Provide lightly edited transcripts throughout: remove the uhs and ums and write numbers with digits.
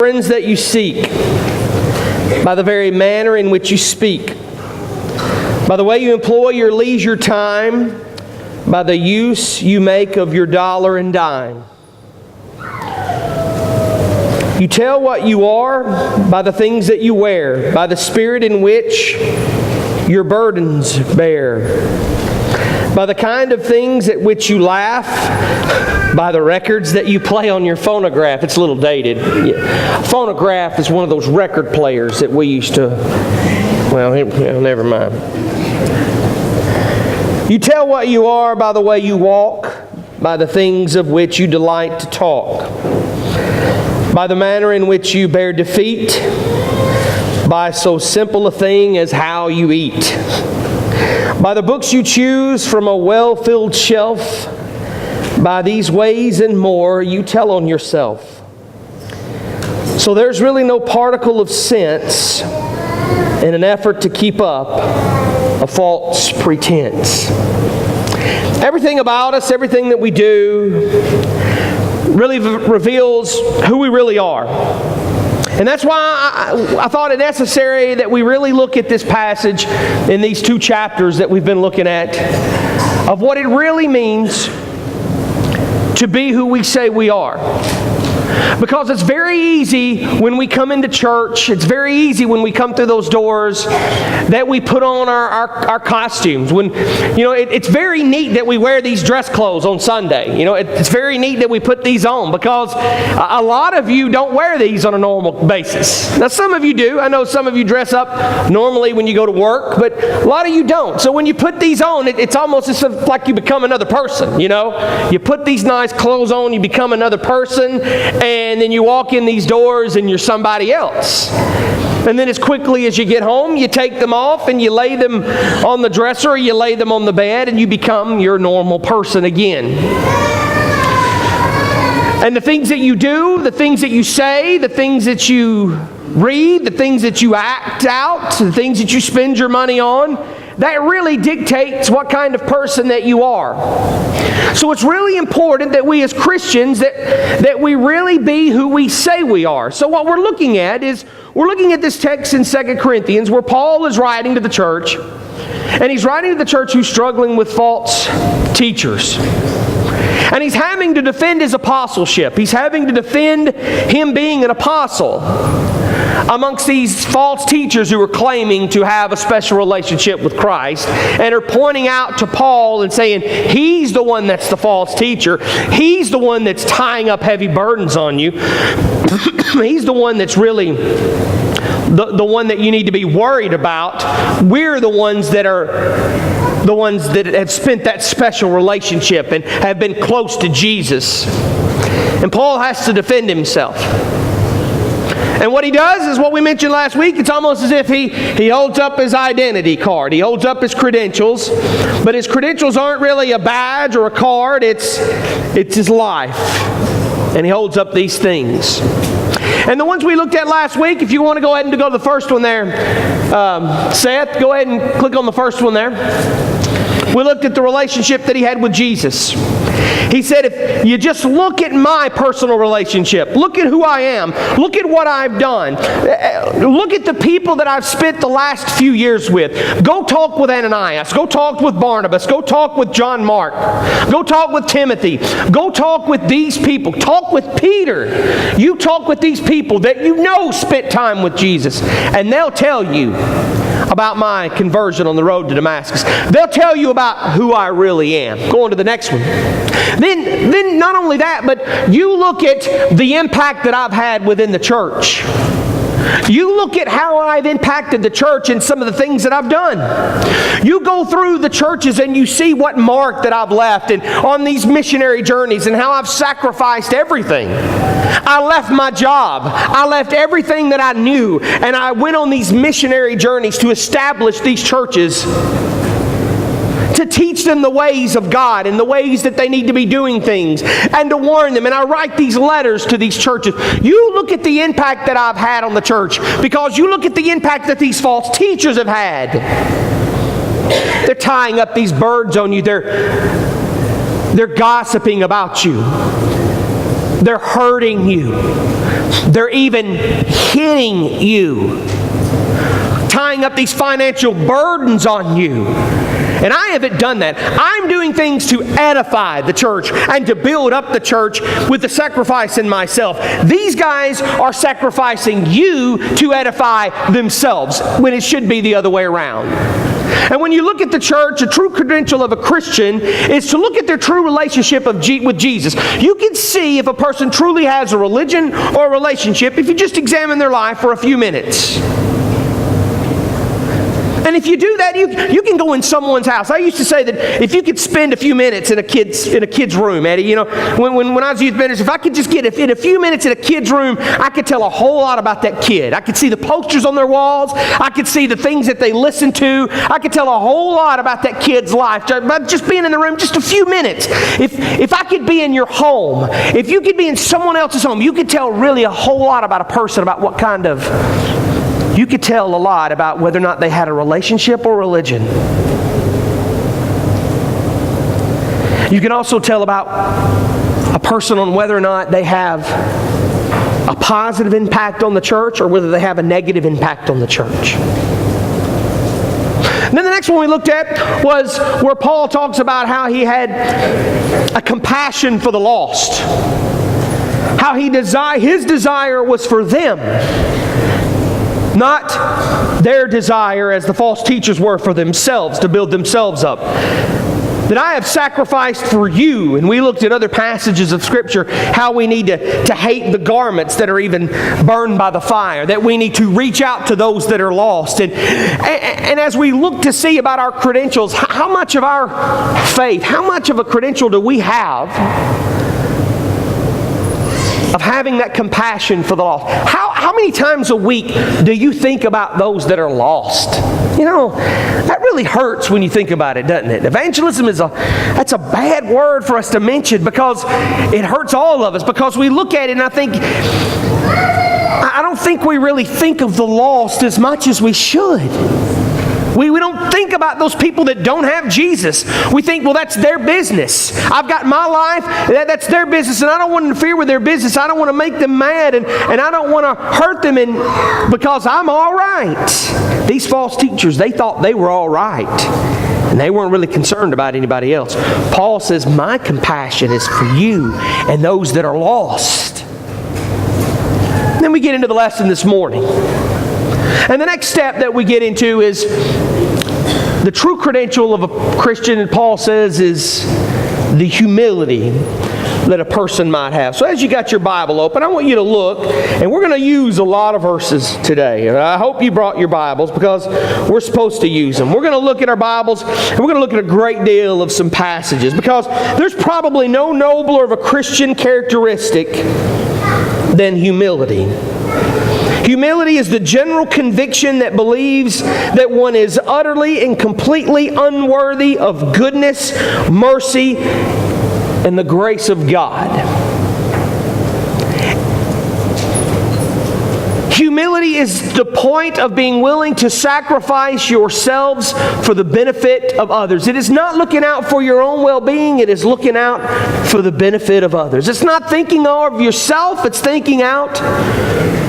friends that you seek, by the very manner in which you speak, by the way you employ your leisure time, by the use you make of your dollar and dime. You tell what you are by the things that you wear, by the spirit in which your burdens bear, by the kind of things at which you laugh, by the records that you play on your phonograph. It's a little dated. Yeah. Phonograph is one of those record players that we used to, well, never mind. You tell what you are by the way you walk, by the things of which you delight to talk, by the manner in which you bear defeat, by so simple a thing as how you eat, by the books you choose from a well-filled shelf, by these ways and more you tell on yourself. So there's really no particle of sense in an effort to keep up a false pretense. Everything about us, everything that we do, really reveals who we really are. And that's why I thought it necessary that we really look at this passage in these 2 chapters that we've been looking at, of what it really means to be who we say we are. Because it's very easy when we come into church, it's very easy when we come through those doors that we put on our costumes. It's very neat that we wear these dress clothes on Sunday. It's very neat that we put these on, because a lot of you don't wear these on a normal basis. Now some of you do. I know some of you dress up normally when you go to work, but a lot of you don't. So when you put these on, it's almost as if like you become another person. You put these nice clothes on, you become another person, and then you walk in these doors and you're somebody else. And then as quickly as you get home, you take them off and you lay them on the dresser or you lay them on the bed and you become your normal person again. And the things that you do, the things that you say, the things that you read, the things that you act out, the things that you spend your money on, that really dictates what kind of person that you are. So it's really important that we as Christians, that we really be who we say we are. So what we're looking at is, we're looking at this text in 2 Corinthians where Paul is writing to the church. And he's writing to the church who's struggling with false teachers. And he's having to defend his apostleship. He's having to defend him being an apostle amongst these false teachers who are claiming to have a special relationship with Christ and are pointing out to Paul and saying, he's the one that's the false teacher. He's the one that's tying up heavy burdens on you. He's the one that's really the one that you need to be worried about. We're the ones that have spent that special relationship and have been close to Jesus. And Paul has to defend himself. And what he does is what we mentioned last week. It's almost as if he holds up his identity card. He holds up his credentials. But his credentials aren't really a badge or a card. It's his life. And he holds up these things. And the ones we looked at last week, if you want to go ahead and go to the first one there, Seth, go ahead and click on the first one there. We looked at the relationship that he had with Jesus. He said, if you just look at my personal relationship, look at who I am, look at what I've done, look at the people that I've spent the last few years with. Go talk with Ananias, go talk with Barnabas, go talk with John Mark, go talk with Timothy, go talk with these people, talk with Peter. You talk with these people that you know spent time with Jesus, and they'll tell you about my conversion on the road to Damascus. They'll tell you about who I really am. Go on to the next one. Then not only that, but you look at the impact that I've had within the church. You look at how I've impacted the church and some of the things that I've done. You go through the churches and you see what mark that I've left and on these missionary journeys and how I've sacrificed everything. I left my job. I left everything that I knew and I went on these missionary journeys to establish these churches, to teach them the ways of God and the ways that they need to be doing things and to warn them. And I write these letters to these churches. You look at the impact that I've had on the church, because you look at the impact that these false teachers have had. They're tying up these birds on you. They're gossiping about you. They're hurting you. They're even hitting you, tying up these financial burdens on you. And I haven't done that. I'm doing things to edify the church and to build up the church with the sacrifice in myself. These guys are sacrificing you to edify themselves when it should be the other way around. And when you look at the church, a true credential of a Christian is to look at their true relationship with Jesus. You can see if a person truly has a religion or a relationship if you just examine their life for a few minutes. And if you do that, you can go in someone's house. I used to say that if you could spend a few minutes in a kid's room, Eddie, when I was youth minister, if I could just get in a few minutes in a kid's room, I could tell a whole lot about that kid. I could see the posters on their walls. I could see the things that they listen to. I could tell a whole lot about that kid's life by just being in the room just a few minutes. If I could be in your home, if you could be in someone else's home, you could tell really a whole lot about a person, about what kind of... You could tell a lot about whether or not they had a relationship or religion. You can also tell about a person on whether or not they have a positive impact on the church or whether they have a negative impact on the church. And then the next one we looked at was where Paul talks about how he had a compassion for the lost. How his desire was for them, not their desire as the false teachers were for themselves, to build themselves up. That I have sacrificed for you. And we looked at other passages of Scripture how we need to hate the garments that are even burned by the fire. That we need to reach out to those that are lost. And as we look to see about our credentials, how much of our faith, how much of a credential do we have of having that compassion for the lost? How many times a week do you think about those that are lost? That really hurts when you think about it, doesn't it? Evangelism that's a bad word for us to mention because it hurts all of us, because we look at it and I don't think we really think of the lost as much as we should. We don't think about those people that don't have Jesus. We think, well, that's their business. I've got my life, that's their business, and I don't want to interfere with their business. I don't want to make them mad, and I don't want to hurt them because I'm all right. These false teachers, they thought they were all right, and they weren't really concerned about anybody else. Paul says, my compassion is for you and those that are lost. And then we get into the lesson this morning. And the next step that we get into is the true credential of a Christian, and Paul says, is the humility that a person might have. So as you got your Bible open, I want you to look, and we're going to use a lot of verses today. And I hope you brought your Bibles because we're supposed to use them. We're going to look at our Bibles, and we're going to look at a great deal of some passages because there's probably no nobler of a Christian characteristic than humility. Humility is the general conviction that believes that one is utterly and completely unworthy of goodness, mercy, and the grace of God. Humility is the point of being willing to sacrifice yourselves for the benefit of others. It is not looking out for your own well-being. It is looking out for the benefit of others. It's not thinking of yourself. It's thinking out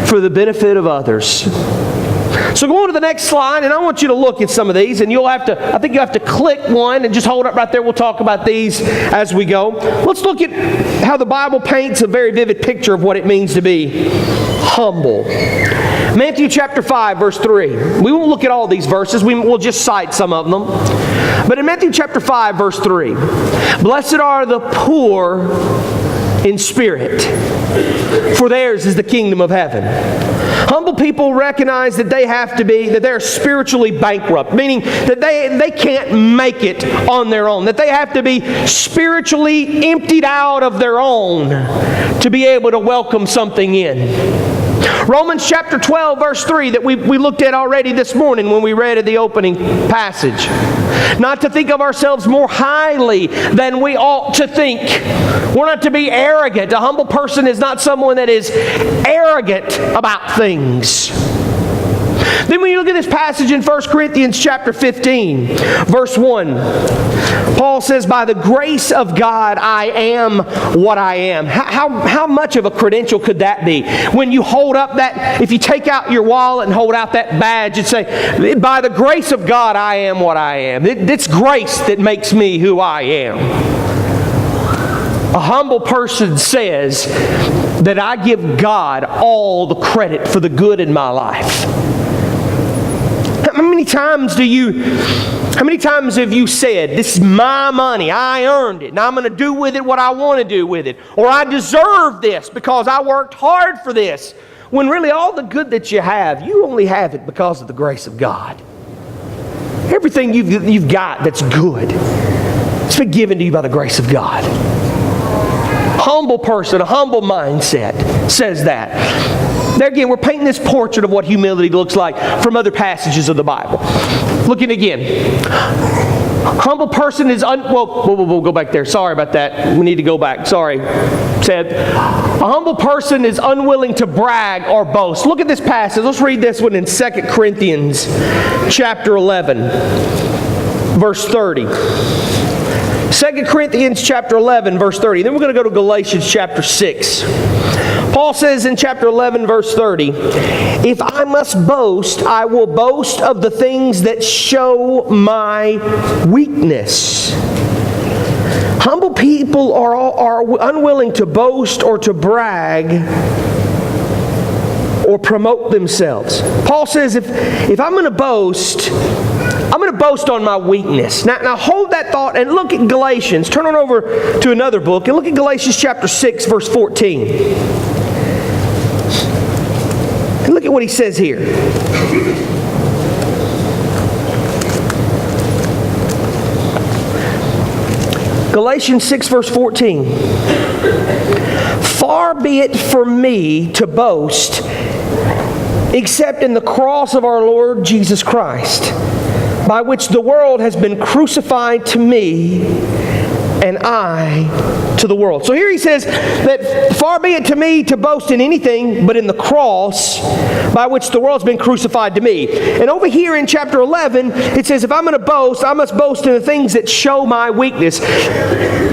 for the benefit of others. So go on to the next slide, and I want you to look at some of these, and I think you have to click one and just hold it right there. We'll talk about these as we go. Let's look at how the Bible paints a very vivid picture of what it means to be humble. Matthew chapter 5, verse 3. We won't look at all these verses. We'll just cite some of them. But in Matthew chapter 5, verse 3, blessed are the poor in spirit, for theirs is the kingdom of heaven. Humble people recognize that they're spiritually bankrupt, meaning that they can't make it on their own, that they have to be spiritually emptied out of their own to be able to welcome something in. Romans chapter 12, verse 3 that we looked at already this morning when we read the opening passage. Not to think of ourselves more highly than we ought to think. We're not to be arrogant. A humble person is not someone that is arrogant about things. Then when you look at this passage in 1 Corinthians chapter 15, verse 1, Paul says, by the grace of God, I am what I am. How much of a credential could that be? When you hold up that, if you take out your wallet and hold out that badge and say, by the grace of God, I am what I am. It's grace that makes me who I am. A humble person says that I give God all the credit for the good in my life. How many times have you said, this is my money, I earned it, and I'm going to do with it what I want to do with it, or I deserve this because I worked hard for this, when really all the good that you have, you only have it because of the grace of God. Everything you've got that's good, it's been given to you by the grace of God. Humble person, a humble mindset says that. There again, we're painting this portrait of what humility looks like from other passages of the Bible. Looking again. Humble person is we'll go back there. Sorry about that. We need to go back. Sorry. Said, a humble person is unwilling to brag or boast. Look at this passage. Let's read this one in 2 Corinthians chapter 11, verse 30. 2 Corinthians chapter 11, verse 30. Then we're going to go to Galatians chapter 6. Paul says in chapter 11, verse 30, if I must boast, I will boast of the things that show my weakness. Humble people are unwilling to boast or to brag or promote themselves. Paul says if I'm going to boast, I'm going to boast on my weakness. Now hold that thought and look at Galatians. Turn on over to another book and look at Galatians chapter 6, verse 14. And look at what he says here. Galatians 6, verse 14. Far be it from me to boast except in the cross of our Lord Jesus Christ, by which the world has been crucified to me and I to the world. So here he says that far be it to me to boast in anything but in the cross by which the world's been crucified to me. And over here in chapter 11, it says if I'm going to boast, I must boast in the things that show my weakness.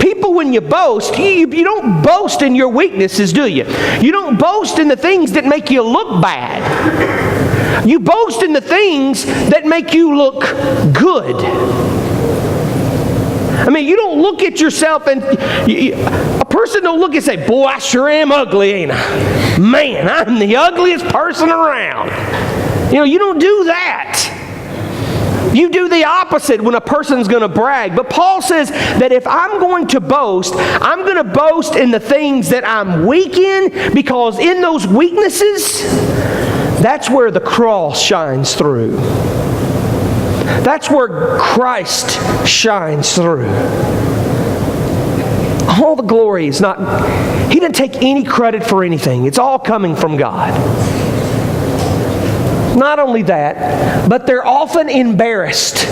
People, when you boast, you don't boast in your weaknesses, do you? You don't boast in the things that make you look bad. You boast in the things that make you look good. I mean, you don't look at yourself and a person don't look and say, boy, I sure am ugly, ain't I? Man, I'm the ugliest person around. You don't do that. You do the opposite when a person's going to brag. But Paul says that if I'm going to boast, I'm going to boast in the things that I'm weak in, because in those weaknesses, that's where the cross shines through. That's where Christ shines through. All the glory is not, He didn't take any credit for anything. It's all coming from God. Not only that, but they're often embarrassed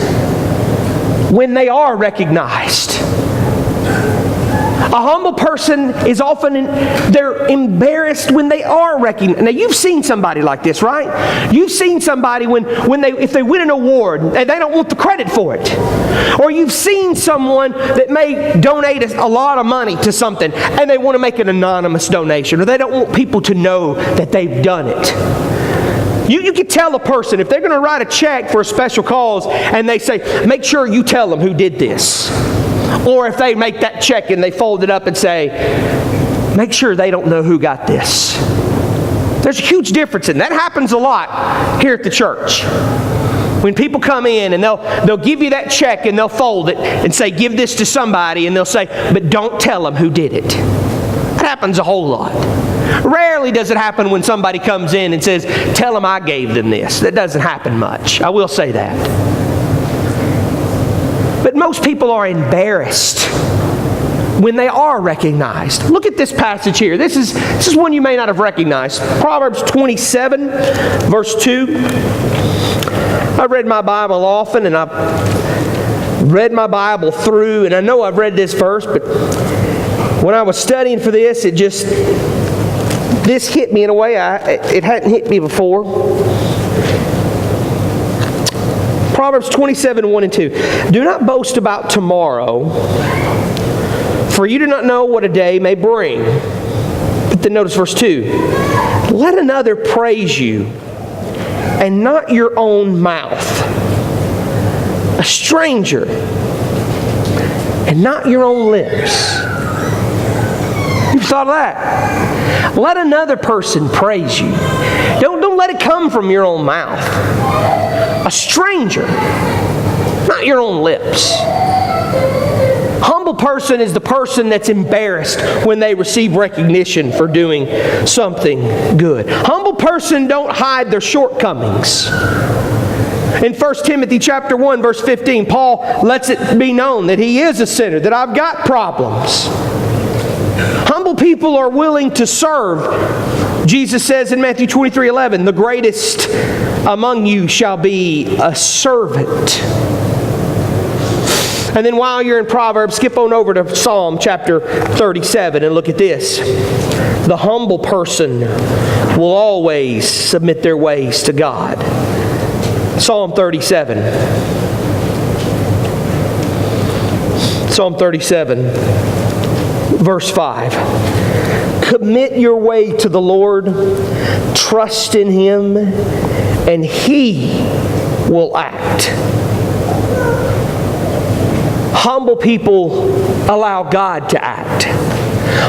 when they are recognized. A humble person is often, they're embarrassed when they are recognized. Now, you've seen somebody like this, right? You've seen somebody if they win an award, and they don't want the credit for it. Or you've seen someone that may donate a lot of money to something, and they want to make an anonymous donation, or they don't want people to know that they've done it. You can tell a person, if they're going to write a check for a special cause, and they say, make sure you tell them who did this. Or if they make that check and they fold it up and say, make sure they don't know who got this. There's a huge difference, and that happens a lot here at the church. When people come in and they'll give you that check and they'll fold it and say, give this to somebody, and they'll say, but don't tell them who did it. That happens a whole lot. Rarely does it happen when somebody comes in and says, tell them I gave them this. That doesn't happen much. I will say that. But most people are embarrassed when they are recognized. Look at this passage here. This is one you may not have recognized. Proverbs 27, verse 2. I read my Bible often, and I've read my Bible through, and I know I've read this verse, but when I was studying for this, this hit me in a way it hadn't hit me before. Proverbs 27, 1 and 2. Do not boast about tomorrow, for you do not know what a day may bring. But then notice verse 2. Let another praise you, and not your own mouth. A stranger, and not your own lips. You've thought of that? Let another person praise you. Don't let it come from your own mouth. A stranger, not your own lips. Humble person is the person that's embarrassed when they receive recognition for doing something good. Humble person don't hide their shortcomings. In 1 Timothy chapter 1, verse 15, Paul lets it be known that he is a sinner, that I've got problems. Humble people are willing to serve. Jesus says in Matthew 23, 11, the greatest among you shall be a servant. And then while you're in Proverbs, skip on over to Psalm chapter 37 and look at this. The humble person will always submit their ways to God. Psalm 37. Psalm 37, verse 5. Commit your way to the Lord, trust in Him, and He will act. Humble people allow God to act.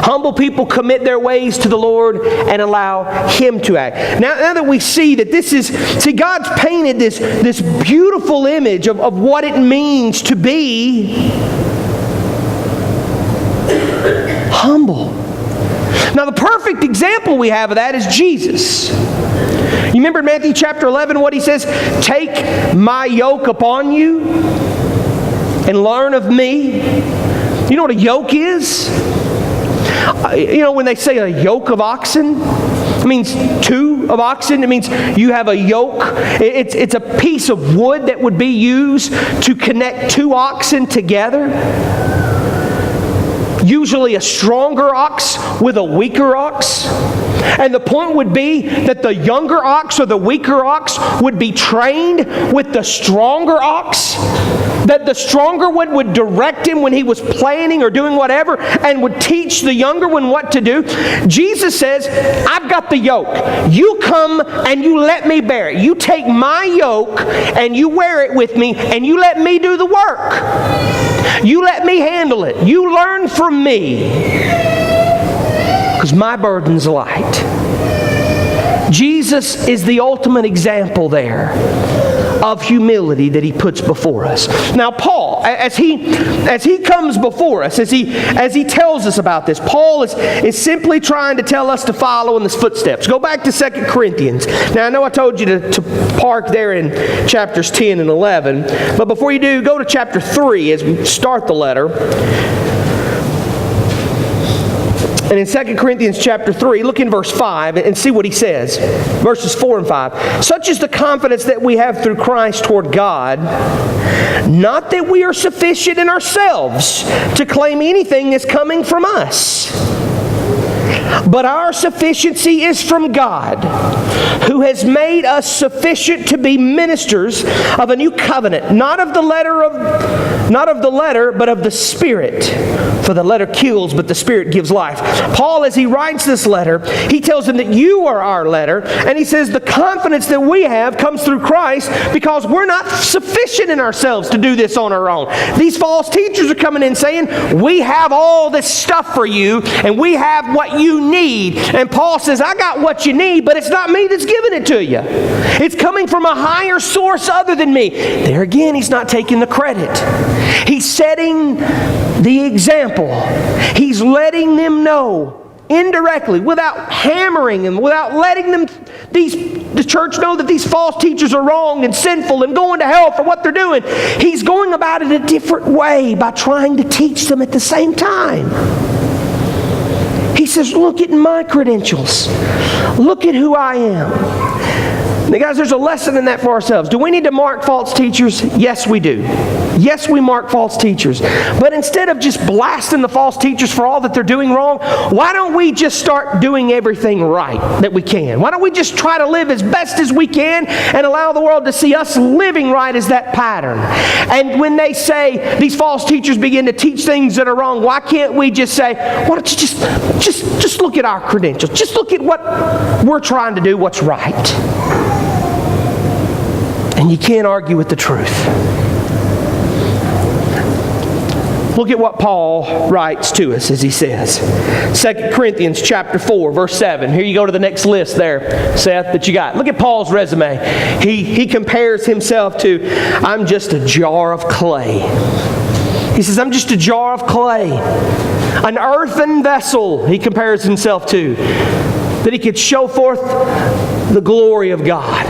Humble people commit their ways to the Lord and allow Him to act. Now that we see that God's painted this beautiful image of what it means to be humble. Now the perfect example we have of that is Jesus. You remember in Matthew chapter 11 what He says? Take my yoke upon you and learn of me. You know what a yoke is? You know when they say a yoke of oxen? It means two of oxen. It means you have a yoke. It's a piece of wood that would be used to connect two oxen together. Usually a stronger ox with a weaker ox. And the point would be that the younger ox or the weaker ox would be trained with the stronger ox. That the stronger one would direct him when he was planning or doing whatever and would teach the younger one what to do. Jesus says, I've got the yoke. You come and you let me bear it. You take my yoke and you wear it with me and you let me do the work. You let me handle it. You learn from me. Because my burden's light. Jesus is the ultimate example there of humility that He puts before us. Now Paul, as he comes before us, as he tells us about this, Paul is simply trying to tell us to follow in His footsteps. Go back to 2 Corinthians. Now I know I told you to park there in chapters 10 and 11, but before you do, go to chapter 3 as we start the letter. And in 2 Corinthians chapter 3, look in verse 5 and see what he says. Verses 4 and 5. Such is the confidence that we have through Christ toward God, not that we are sufficient in ourselves to claim anything that's coming from us. But our sufficiency is from God, who has made us sufficient to be ministers of a new covenant, not of the letter, but of the Spirit. For the letter kills, but the Spirit gives life. Paul, as he writes this letter, he tells them that you are our letter, and he says the confidence that we have comes through Christ because we're not sufficient in ourselves to do this on our own. These false teachers are coming in saying, we have all this stuff for you, and we have what you need. And Paul says, I got what you need, but it's not me that's giving it to you. It's coming from a higher source other than me. There again, he's not taking the credit. He's setting the example. He's letting them know indirectly, without hammering them, without letting them, the church know that these false teachers are wrong and sinful and going to hell for what they're doing. He's going about it a different way by trying to teach them at the same time. He says, look at my credentials. Look at who I am. Now, guys, there's a lesson in that for ourselves. Do we need to mark false teachers? Yes, we do. Yes, we mark false teachers. But instead of just blasting the false teachers for all that they're doing wrong, why don't we just start doing everything right that we can? Why don't we just try to live as best as we can and allow the world to see us living right as that pattern? And when they say, these false teachers begin to teach things that are wrong, why can't we just say, why don't you just look at our credentials. Just look at what we're trying to do, what's right. And you can't argue with the truth. Look at what Paul writes to us as he says. 2 Corinthians chapter 4, verse 7. Here you go to the next list there, Seth, that you got. Look at Paul's resume. He compares himself to, I'm just a jar of clay. He says, I'm just a jar of clay. An earthen vessel, he compares himself to, that he could show forth the glory of God.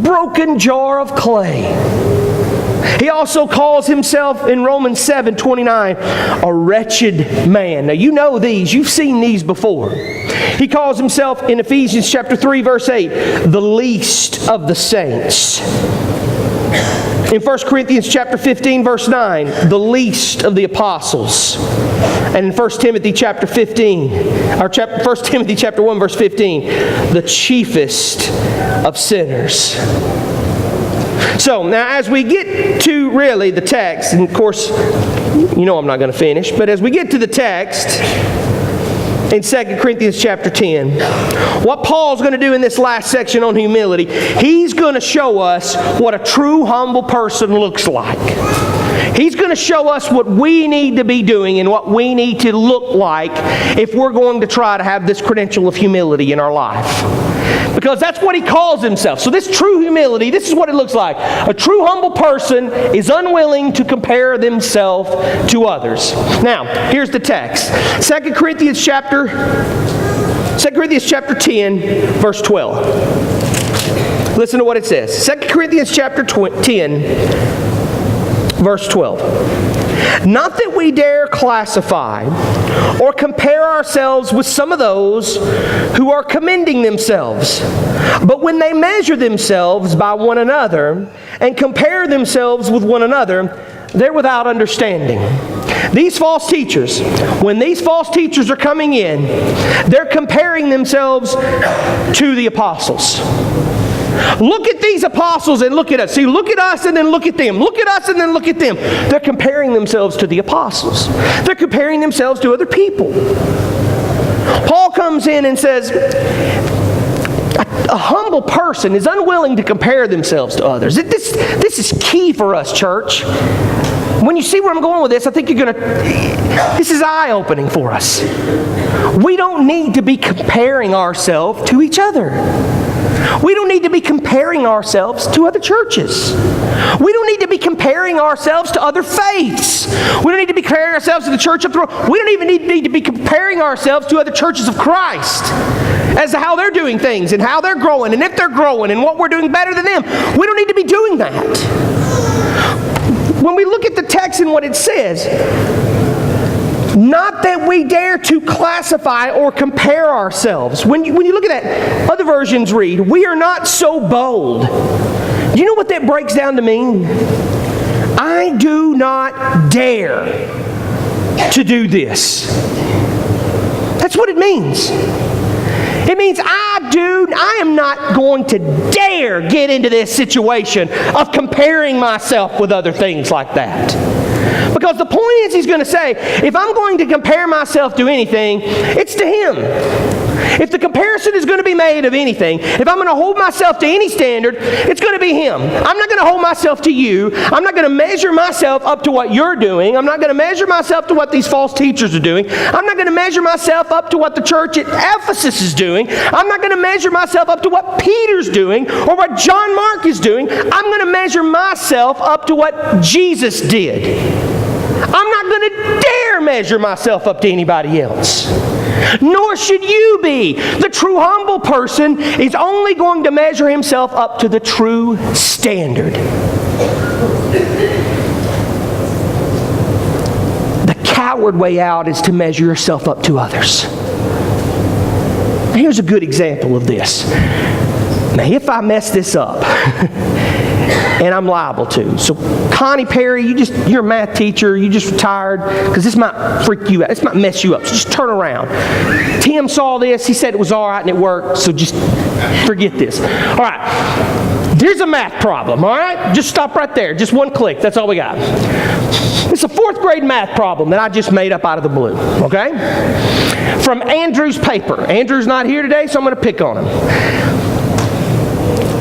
Broken jar of clay. He also calls himself in Romans 7:29 a wretched man. Now you know these. You've seen these before. He calls himself in Ephesians chapter 3 verse 8 the least of the saints. In 1 Corinthians chapter 15 verse 9 the least of the apostles. And in 1 Timothy chapter 15 or 1 Timothy chapter 1 verse 15 the chiefest of sinners. So, now as we get to really the text, and of course, you know I'm not going to finish, but as we get to the text in 2 Corinthians chapter 10, what Paul's going to do in this last section on humility, he's going to show us what a true humble person looks like. He's going to show us what we need to be doing and what we need to look like if we're going to try to have this credential of humility in our life. Because that's what he calls himself. So this true humility, this is what it looks like. A true humble person is unwilling to compare themselves to others. Now, here's the text. 2 Corinthians chapter 10, verse 12. Listen to what it says. 2 Corinthians chapter 10, verse 12. Not that we dare classify or compare ourselves with some of those who are commending themselves, but when they measure themselves by one another and compare themselves with one another, they're without understanding. These false teachers, when these false teachers are coming in, they're comparing themselves to the apostles. Look at these apostles and look at us. See, look at us and then look at them. Look at us and then look at them. They're comparing themselves to the apostles. They're comparing themselves to other people. Paul comes in and says, a humble person is unwilling to compare themselves to others. This is key for us, church. When you see where I'm going with this, I think you're going to... This is eye-opening for us. We don't need to be comparing ourselves to each other. We don't need to be comparing ourselves to other churches. We don't need to be comparing ourselves to other faiths. We don't need to be comparing ourselves to the church up the road. We don't even need to be comparing ourselves to other churches of Christ as to how they're doing things and how they're growing and if they're growing and what we're doing better than them. We don't need to be doing that. When we look at the text and what it says, not that we dare to classify or compare ourselves. When you look at that, other versions read, we are not so bold. Do you know what that breaks down to mean? I do not dare to do this. That's what it means. It means I am not going to dare get into this situation of comparing myself with other things like that. Because the point is, he's going to say, if I'm going to compare myself to anything, it's to him. If the comparison is going to be made of anything, if I'm going to hold myself to any standard, it's going to be him. I'm not going to hold myself to you. I'm not going to measure myself up to what you're doing. I'm not going to measure myself to what these false teachers are doing. I'm not going to measure myself up to what the church at Ephesus is doing. I'm not going to measure myself up to what Peter's doing or what John Mark is doing. I'm going to measure myself up to what Jesus did. I'm not going to dare measure myself up to anybody else. Nor should you be. The true humble person is only going to measure himself up to the true standard. The coward way out is to measure yourself up to others. Here's a good example of this. Now, if I mess this up, and I'm liable to. So, Connie Perry, you're a math teacher, you just retired, because this might freak you out. This might mess you up. So just turn around. Tim saw this. He said it was all right and it worked. So just forget this. All right. Here's a math problem. All right. Just stop right there. Just one click. That's all we got. It's a 4th grade math problem that I just made up out of the blue. Okay. From Andrew's paper. Andrew's not here today, so I'm going to pick on him.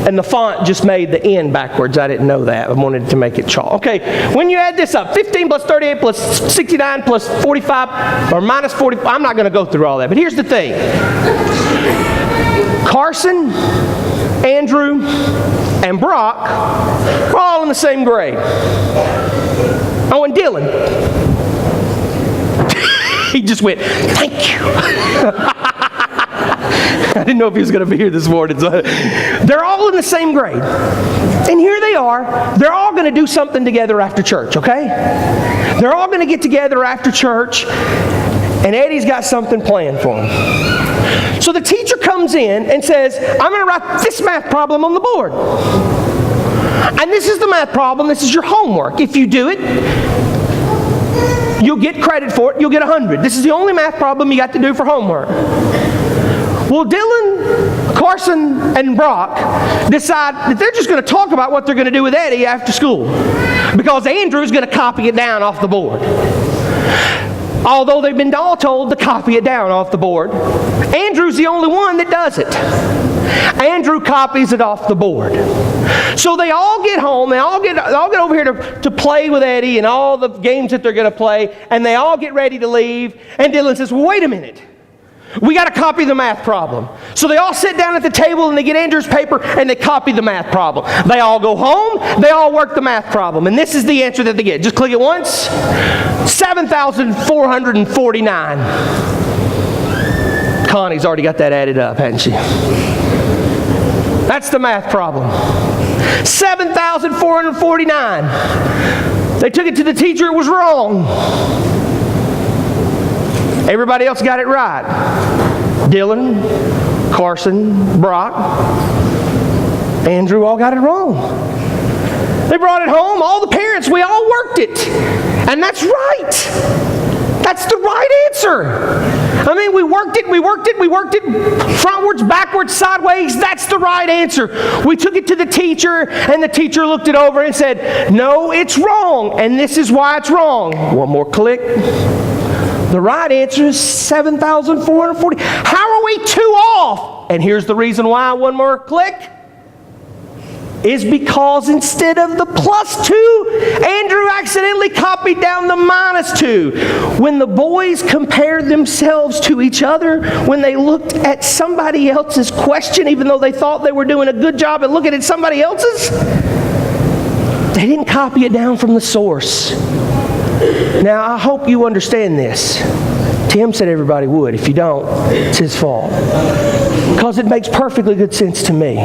And the font just made the N backwards. I didn't know that. I wanted to make it chalk. Okay, when you add this up, 15 plus 38 plus 69 plus 45 or minus 40, I'm not going to go through all that. But here's the thing. Carson, Andrew, and Brock are all in the same grade. Oh, and Dylan. He just went, thank you. I didn't know if he was going to be here this morning. So they're all in the same grade. And here they are. They're all going to do something together after church, okay? They're all going to get together after church, and Eddie's got something planned for them. So the teacher comes in and says, I'm going to write this math problem on the board. And this is the math problem. This is your homework. If you do it, you'll get credit for it. You'll get 100. This is the only math problem you got to do for homework. Well, Dylan, Carson, and Brock decide that they're just going to talk about what they're going to do with Eddie after school, because Andrew's going to copy it down off the board. Although they've been all told to copy it down off the board, Andrew's the only one that does it. Andrew copies it off the board. So they all get home, they all get over here to play with Eddie and all the games that they're going to play, and they all get ready to leave. And Dylan says, well, wait a minute. We got to copy the math problem. So they all sit down at the table and they get Andrew's paper and they copy the math problem. They all go home, they all work the math problem. And this is the answer that they get. Just click it once. 7,449. Connie's already got that added up, hasn't she? That's the math problem. 7,449. They took it to the teacher, it was wrong. Everybody else got it right. Dylan, Carson, Brock, Andrew all got it wrong. They brought it home. All the parents, we all worked it. And that's right. That's the right answer. I mean, we worked it, frontwards, backwards, sideways. That's the right answer. We took it to the teacher, and the teacher looked it over and said, no, it's wrong, and this is why it's wrong. One more click. The right answer is 7,440. How are we 2 off? And here's the reason why, one more click, is because instead of the +2, Andrew accidentally copied down the -2. When the boys compared themselves to each other, when they looked at somebody else's question, even though they thought they were doing a good job at looking at somebody else's, they didn't copy it down from the source. Now, I hope you understand this. Tim said everybody would. If you don't, it's his fault. Because it makes perfectly good sense to me.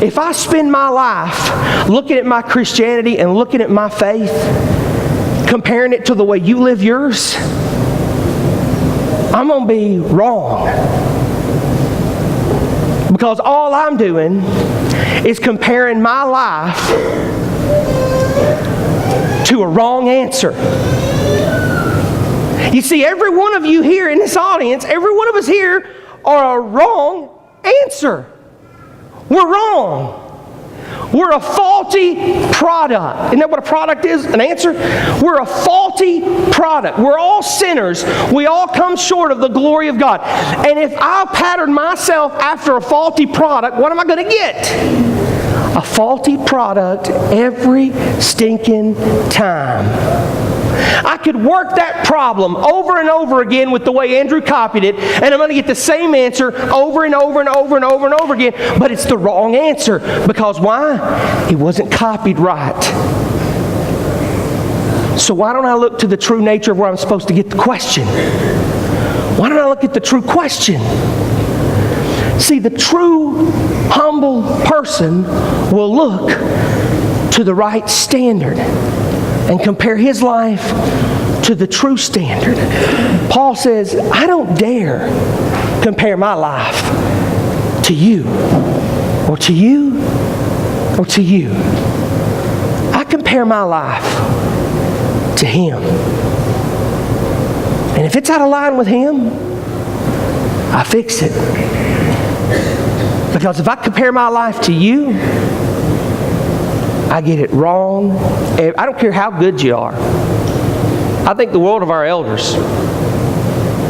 If I spend my life looking at my Christianity and looking at my faith, comparing it to the way you live yours, I'm going to be wrong. Because all I'm doing is comparing my life to a wrong answer. You see, every one of you here in this audience, every one of us here are a wrong answer. We're wrong. We're a faulty product. Isn't that what a product is? An answer? We're a faulty product. We're all sinners. We all come short of the glory of God. And if I pattern myself after a faulty product, what am I going to get? A faulty product every stinking time. I could work that problem over and over again with the way Andrew copied it, and I'm going to get the same answer over and over and over and over and over again, but it's the wrong answer. Because why? It wasn't copied right. So why don't I look to the true nature of where I'm supposed to get the question? Why don't I look at the true question? See, the true humble person will look to the right standard and compare his life to the true standard. Paul says, I don't dare compare my life to you. or to you, or to you. I compare my life to Him. And if it's out of line with Him, I fix it. Because if I compare my life to you, I get it wrong. I don't care how good you are. I think the world of our elders.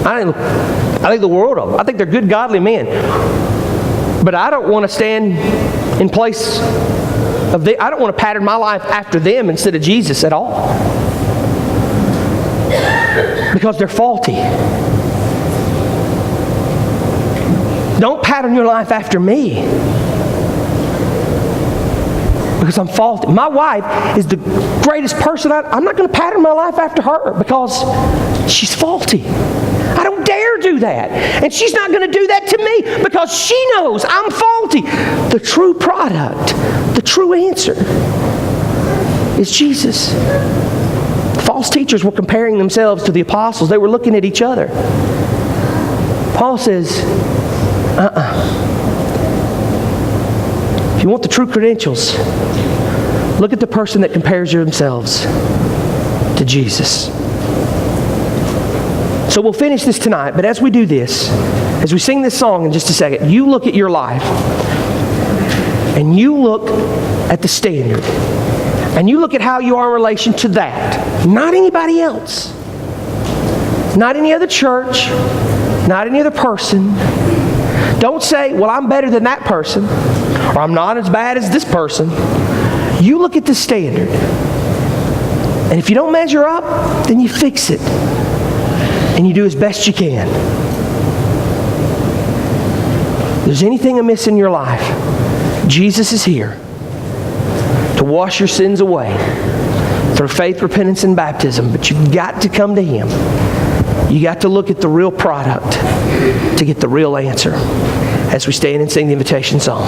I think the world of them. I think they're good, godly men. But I don't want to stand in place of them. I don't want to pattern my life after them instead of Jesus at all. Because they're faulty. Don't pattern your life after me. Because I'm faulty. My wife is the greatest person. I'm not going to pattern my life after her because she's faulty. I don't dare do that. And she's not going to do that to me because she knows I'm faulty. The true product, the true answer is Jesus. False teachers were comparing themselves to the apostles. They were looking at each other. Paul says, If you want the true credentials, look at the person that compares themselves to Jesus. So we'll finish this tonight, but as we do this, as we sing this song in just a second, you look at your life and you look at the standard and you look at how you are in relation to that, not anybody else, not any other church, not any other person. Don't say, well, I'm better than that person, or I'm not as bad as this person. You look at the standard, and if you don't measure up, then you fix it. And you do as best you can. If there's anything amiss in your life, Jesus is here to wash your sins away through faith, repentance, and baptism. But you've got to come to Him. You got to look at the real product to get the real answer as we stand and sing the invitation song.